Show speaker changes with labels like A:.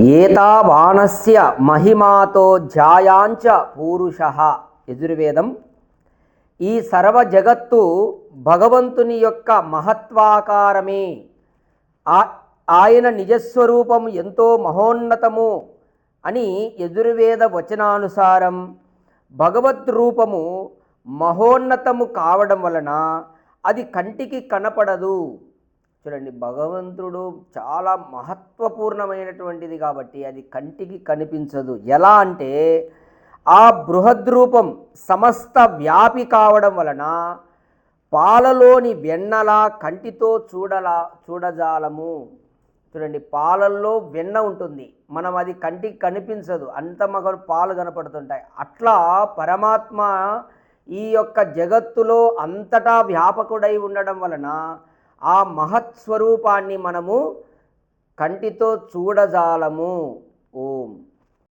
A: ఏతావానస్య మహిమాతో ధ్యాయాంచ పూరుషః. యజుర్వేదం. ఈ సర్వ జగత్తు భగవంతుని యొక్క మహత్వాకారమే. ఆయన నిజస్వరూపం ఎంతో మహోన్నతము అని యజుర్వేద వచనానుసారం భగవద్రూపము మహోన్నతము కావడం వలన అది కంటికి కనపడదు. చూడండి, భగవంతుడు చాలా మహత్వపూర్ణమైనటువంటిది కాబట్టి అది కంటికి కనిపించదు. ఎలా అంటే ఆ బృహద్రూపం సమస్త వ్యాపి కావడం వలన పాలలోని వెన్నలా కంటితో చూడజాలము. చూడండి, పాలల్లో వెన్న ఉంటుంది, మనం అది కంటికి కనిపించదు, అంత మగ పాలు కనపడుతుంటాయి. అట్లా పరమాత్మ ఈ యొక్క జగత్తులో అంతటా వ్యాపకుడై ఉండడం వలన ఆ మహత్ స్వరూపాన్ని మనము కంటితో చూడజాలము.